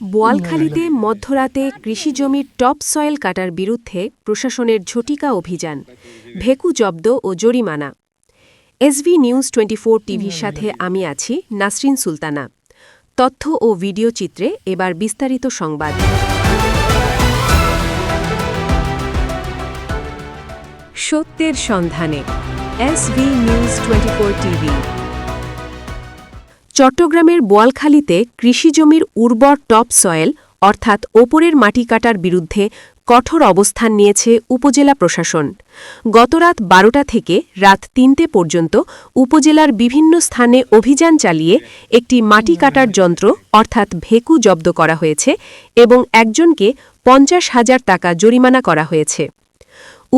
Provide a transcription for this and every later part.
বোয়ালখালীতে মধ্যরাতে কৃষিজমির top soil কাটার বিরুদ্ধে প্রশাসনের ঝটিকা অভিযান, ভেকু জব্দ ও জরিমানা। এসভি নিউজ 24 টিভির সাথে আমি আছি নাসরিন সুলতানা। তথ্য ও ভিডিও চিত্রে এবার বিস্তারিত সংবাদ। সত্যের সন্ধানে এসভি নিউজ 24 টিভি। চট্টগ্রামের বোয়ালখালীতে কৃষিজমির উর্বর টপ সয়েল অর্থাৎ ওপরের মাটি কাটার বিরুদ্ধে কঠোর অবস্থান নিয়েছে উপজেলা প্রশাসন। গতরাত 12টা থেকে রাত 3টে পর্যন্ত উপজেলার বিভিন্ন স্থানে অভিযান চালিয়ে একটি মাটি কাটার যন্ত্র অর্থাৎ ভেকু জব্দ করা হয়েছে এবং একজনকে 50,000 টাকা জরিমানা করা হয়েছে।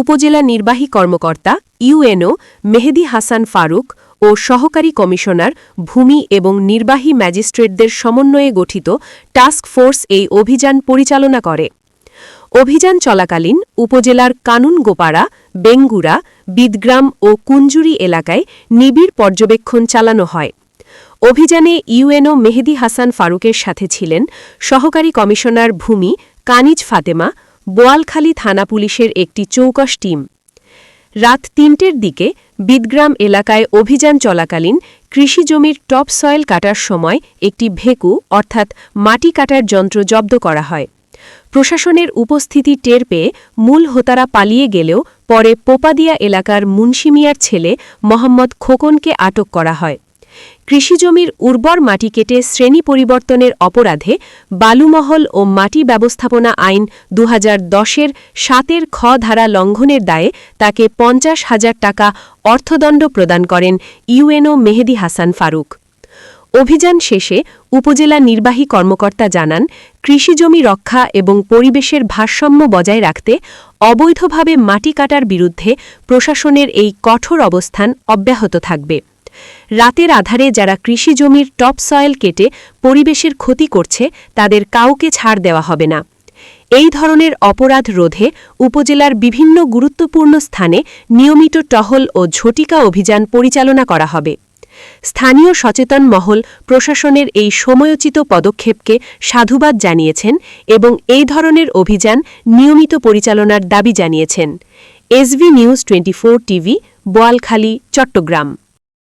উপজেলা নির্বাহী কর্মকর্তা ইউএনও মেহেদী হাসান ফারুক ও সহকারী কমিশনার ভূমি এবং নির্বাহী ম্যাজিস্ট্রেটদের সমন্বয়ে গঠিত টাস্ক ফোর্স এই অভিযান পরিচালনা করে। অভিযান চলাকালীন উপজেলার কানুনগোপাড়া, বেঙ্গুরা, বিদগ্রাম ও কুঞ্জুরি এলাকায় নিবিড় পর্যবেক্ষণ চালানো হয়। অভিযানে ইউএনও মেহেদী হাসান ফারুকের সাথে ছিলেন সহকারী কমিশনার ভূমি কানিজ ফাতেমা, বোয়ালখালী থানা পুলিশের একটি চৌকস টিম। রাত 3টের দিকে বিদগ্রাম এলাকায় অভিযান চলাকালীন কৃষিজমির টপ সয়েল কাটার সময় একটি ভেকু অর্থাৎ মাটি কাটার যন্ত্র জব্দ করা হয়। প্রশাসনের উপস্থিতি টের পেয়ে মূল হোতারা পালিয়ে গেলেও পরে পোপাদিয়া এলাকার মুন্সিমিয়ার ছেলে মোহাম্মদ খোকনকে আটক করা হয়। কৃষিজমির উর্বর মাটি কেটে শ্রেণী পরিবর্তনের অপরাধে বালুমহল ও মাটি ব্যবস্থাপনা আইন 2010-এর 7-এর খ ধারা লঙ্ঘনের দায়ে তাকে 50,000 টাকা অর্থদণ্ড প্রদান করেন ইউএনও মেহেদী হাসান ফারুক। অভিযান শেষে উপজেলা নির্বাহী কর্মকর্তা জানান, কৃষিজমি রক্ষা এবং পরিবেশের ভারসাম্য বজায় রাখতে অবৈধভাবে মাটি কাটার বিরুদ্ধে প্রশাসনের এই কঠোর অবস্থান অব্যাহত থাকবে। রাতের আধারে যারা কৃষিজমির টপ সয়েল কেটে পরিবেশের ক্ষতি করছে তাদের কাউকে ছাড় দেওয়া হবে না। এই ধরনের অপরাধ রোধে উপজেলার বিভিন্ন গুরুত্বপূর্ণ স্থানে নিয়মিত টহল ও ঝটিকা অভিযান পরিচালনা করা হবে। স্থানীয় সচেতন মহল প্রশাসনের এই সময়োচিত পদক্ষেপকে সাধুবাদ জানিয়েছেন এবং এই ধরনের অভিযান নিয়মিত পরিচালনার দাবি জানিয়েছেন। SV news 24 TV, Boalkhali, Chittagong.